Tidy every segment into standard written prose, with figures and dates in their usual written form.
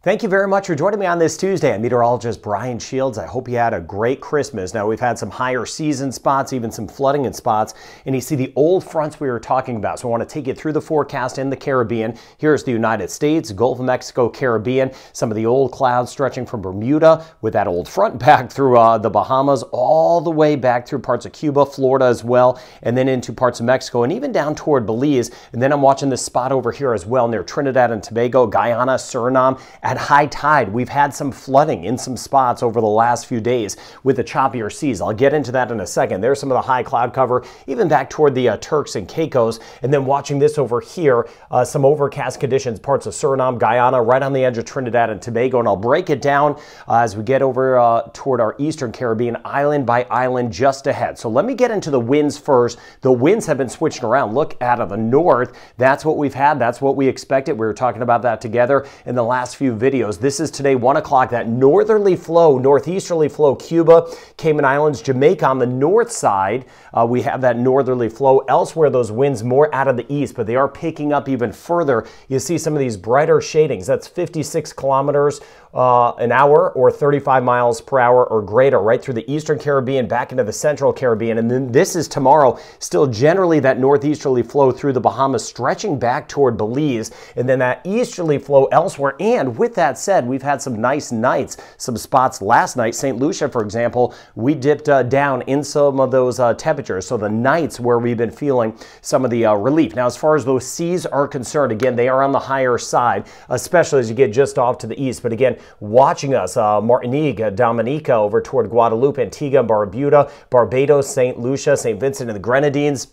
Thank you very much for joining me on this Tuesday. I'm meteorologist Brian Shields. I hope you had a great Christmas. Now, we've had some higher season spots, even some flooding in spots, and you see the old fronts we were talking about. So I want to take you through the forecast in the Caribbean. Here's the United States, Gulf of Mexico, Caribbean, some of the old clouds stretching from Bermuda with that old front back through the Bahamas, all the way back through parts of Cuba, Florida as well, and then into parts of Mexico and even down toward Belize. And then I'm watching this spot over here as well near Trinidad and Tobago, Guyana, Suriname. At high tide, we've had some flooding in some spots over the last few days with the choppier seas. I'll get into that in a second. There's some of the high cloud cover, even back toward the Turks and Caicos. And then watching this over here, some overcast conditions, parts of Suriname, Guyana, right on the edge of Trinidad and Tobago. And I'll break it down as we get over toward our eastern Caribbean, island by island just ahead. So let me get into the winds first. The winds have been switching around. Look out of the north. That's what we've had. That's what we expected. We were talking about that together in the last few videos. This is today 1 o'clock, that northerly flow, northeasterly flow, Cuba, Cayman Islands, Jamaica on the north side. We have that northerly flow. Elsewhere, those winds more out of the east, but they are picking up even further. You see some of these brighter shadings. That's 56 kilometers an hour or 35 miles per hour or greater right through the eastern Caribbean back into the central Caribbean. And then this is tomorrow, still generally that northeasterly flow through the Bahamas stretching back toward Belize, and then that easterly flow elsewhere. And with that said, we've had some nice nights, some spots last night. St. Lucia, for example, we dipped down in some of those temperatures. So the nights where we've been feeling some of the relief. Now, as far as those seas are concerned, again, they are on the higher side, especially as you get just off to the east. But again, watching us, Martinique, Dominica, over toward Guadeloupe, Antigua and Barbuda, Barbados, St. Lucia, St. Vincent and the Grenadines,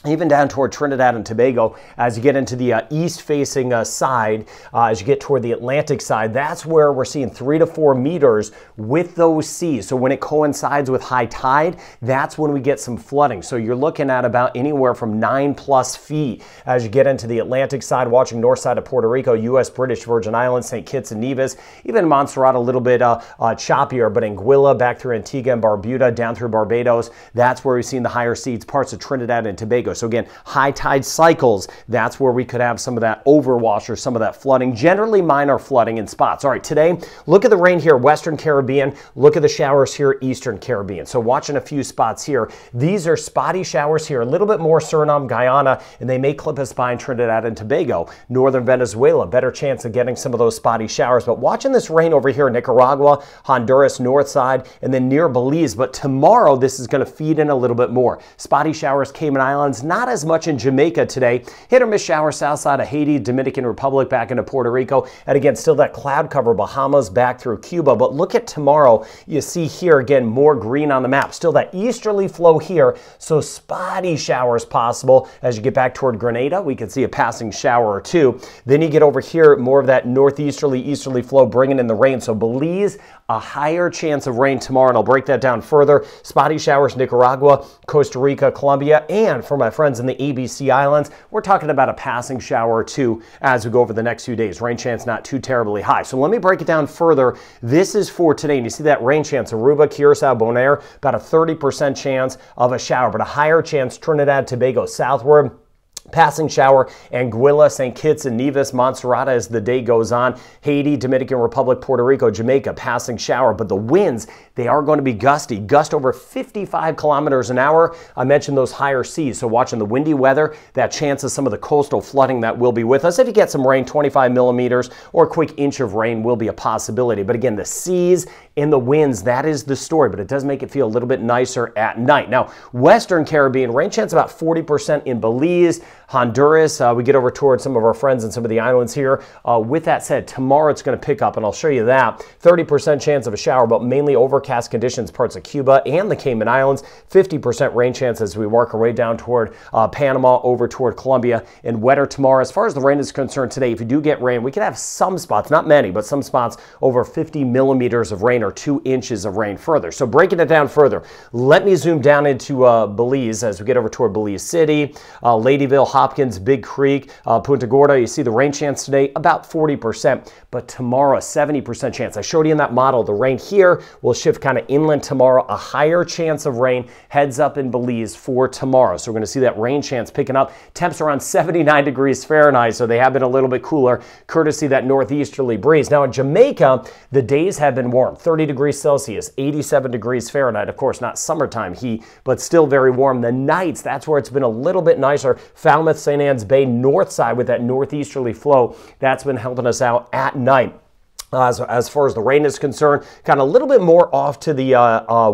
even down toward Trinidad and Tobago. As you get into the east-facing side, as you get toward the Atlantic side, that's where we're seeing 3 to 4 meters with those seas. So when it coincides with high tide, that's when we get some flooding. So you're looking at about anywhere from 9+ feet as you get into the Atlantic side, watching north side of Puerto Rico, U.S. British Virgin Islands, St. Kitts and Nevis, even Montserrat a little bit choppier, but Anguilla back through Antigua and Barbuda, down through Barbados, that's where we've seen the higher seas, parts of Trinidad and Tobago. So again, high tide cycles, that's where we could have some of that overwash or some of that flooding, generally minor flooding in spots. All right, today, look at the rain here, Western Caribbean. Look at the showers here, Eastern Caribbean. So watching a few spots here. These are spotty showers here, a little bit more Suriname, Guyana, and they may clip us by in Trinidad and Tobago. Northern Venezuela, better chance of getting some of those spotty showers. But watching this rain over here, Nicaragua, Honduras, north side, and then near Belize. But tomorrow, this is going to feed in a little bit more. Spotty showers, Cayman Islands, not as much in Jamaica today. Hit or miss shower south side of Haiti, Dominican Republic, back into Puerto Rico. And again, still that cloud cover, Bahamas back through Cuba. But look at tomorrow. You see here again, more green on the map. Still that easterly flow here. So spotty showers possible. As you get back toward Grenada, we can see a passing shower or two. Then you get over here, more of that northeasterly, easterly flow bringing in the rain. So Belize, a higher chance of rain tomorrow. And I'll break that down further. Spotty showers, Nicaragua, Costa Rica, Colombia, and for my friends in the ABC Islands, we're talking about a passing shower or two as we go over the next few days. Rain chance not too terribly high. So let me break it down further. This is for today, and you see that rain chance, Aruba, Curacao, Bonaire, about a 30% chance of a shower, but a higher chance Trinidad, Tobago southward. Passing shower, Anguilla, St. Kitts and Nevis, Montserrat as the day goes on, Haiti, Dominican Republic, Puerto Rico, Jamaica, passing shower. But the winds, they are going to be gusty, gust over 55 kilometers an hour. I mentioned those higher seas. So watching the windy weather, that chance of some of the coastal flooding that will be with us. If you get some rain, 25 millimeters or a quick inch of rain will be a possibility. But again, the seas and the winds, that is the story. But it does make it feel a little bit nicer at night. Now, Western Caribbean, rain chance about 40% in Belize, Honduras. We get over towards some of our friends in some of the islands here. With that said, tomorrow it's going to pick up, and I'll show you that. 30% chance of a shower, but mainly overcast conditions, parts of Cuba and the Cayman Islands. 50% rain chance as we work our way down toward Panama, over toward Colombia, and wetter tomorrow. As far as the rain is concerned today, if you do get rain, we could have some spots, not many, but some spots over 50 millimeters of rain or 2 inches of rain further. So breaking it down further, let me zoom down into Belize as we get over toward Belize City, Ladyville, Hopkins, Big Creek, Punta Gorda. You see the rain chance today, about 40%, but tomorrow, 70% chance. I showed you in that model, the rain here will shift kind of inland tomorrow, a higher chance of rain heads up in Belize for tomorrow. So we're going to see that rain chance picking up. Temps around 79 degrees Fahrenheit, so they have been a little bit cooler, courtesy of that northeasterly breeze. Now in Jamaica, the days have been warm, 30 degrees Celsius, 87 degrees Fahrenheit. Of course, not summertime heat, but still very warm. The nights, that's where it's been a little bit nicer. Falmouth, St. Anne's Bay, north side with that northeasterly flow, that's been helping us out at night. As far as the rain is concerned, kind of a little bit more off to the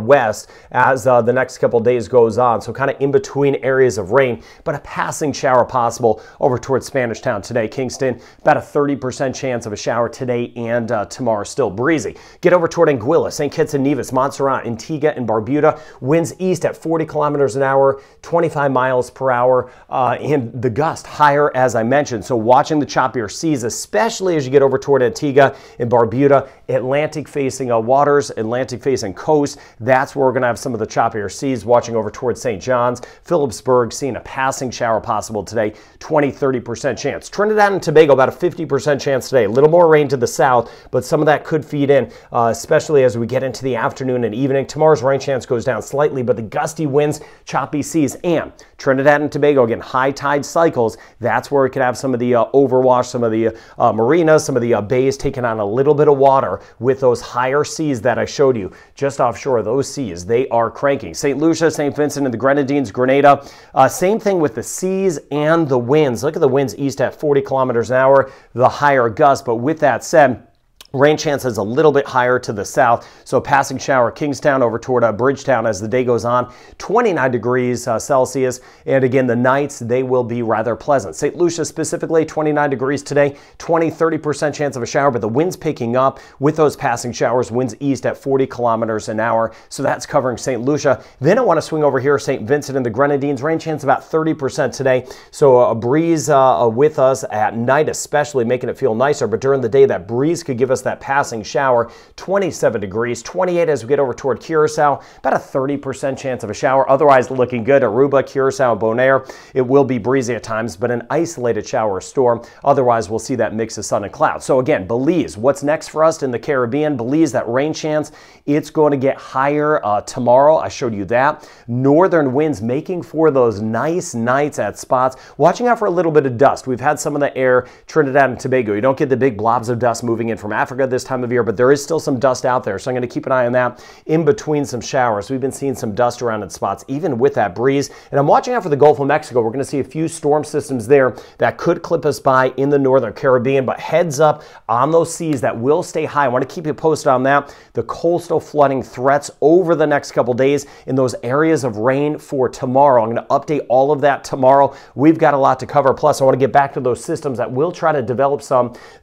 west as the next couple days goes on. So kind of in between areas of rain, but a passing shower possible over towards Spanish Town today. Kingston, about a 30% chance of a shower today and tomorrow, still breezy. Get over toward Anguilla, St. Kitts and Nevis, Montserrat, Antigua and Barbuda. Winds east at 40 kilometers an hour, 25 miles per hour, and the gust higher as I mentioned. So watching the choppier seas, especially as you get over toward Antigua and Barbuda, Atlantic facing waters, Atlantic facing coast. That's where we're going to have some of the choppier seas. Watching over towards St. John's, Phillipsburg, seeing a passing shower possible today, 20-30% chance. Trinidad and Tobago, about a 50% chance today. A little more rain to the south, but some of that could feed in, especially as we get into the afternoon and evening. Tomorrow's rain chance goes down slightly, but the gusty winds, choppy seas, and Trinidad and Tobago, again, high tide cycles. That's where we could have some of the overwash, some of the marinas, some of the bays taking on a little bit of water with those higher seas that I showed you just offshore. Those seas, they are cranking. St. Lucia, St. Vincent and the Grenadines, Grenada, same thing with the seas and the winds. Look at the winds east at 40 kilometers an hour, the higher gust. But with that said, rain chances a little bit higher to the south, so passing shower Kingstown over toward Bridgetown as the day goes on, 29 degrees Celsius, and again the nights, they will be rather pleasant. St. Lucia specifically, 29 degrees today, 20-30% chance of a shower, but the winds picking up with those passing showers, winds east at 40 kilometers an hour, so that's covering St. Lucia. Then I want to swing over here, St. Vincent and the Grenadines, rain chance about 30% today, so a breeze with us at night especially, making it feel nicer, but during the day that breeze could give us that passing shower, 27 degrees, 28 as we get over toward Curacao, about a 30% chance of a shower. Otherwise looking good. Aruba, Curacao, Bonaire, it will be breezy at times, but an isolated shower or storm. Otherwise, we'll see that mix of sun and clouds. So again, Belize, what's next for us in the Caribbean? Belize, that rain chance, it's going to get higher tomorrow. I showed you that. Northern winds making for those nice nights at spots. Watching out for a little bit of dust. We've had some of the air, Trinidad and Tobago. You don't get the big blobs of dust moving in from Africa this time of year, but there is still some dust out there, so I'm going to keep an eye on that in between some showers. We've been seeing some dust around in spots, even with that breeze, and I'm watching out for the Gulf of Mexico. We're going to see a few storm systems there that could clip us by in the northern Caribbean, but heads up on those seas that will stay high. I want to keep you posted on that. The coastal flooding threats over the next couple days in those areas of rain for tomorrow. I'm going to update all of that tomorrow. We've got a lot to cover. Plus, I want to get back to those systems that will try to develop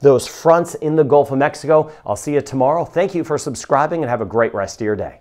those fronts in the Gulf of Mexico. I'll see you tomorrow. Thank you for subscribing and have a great rest of your day.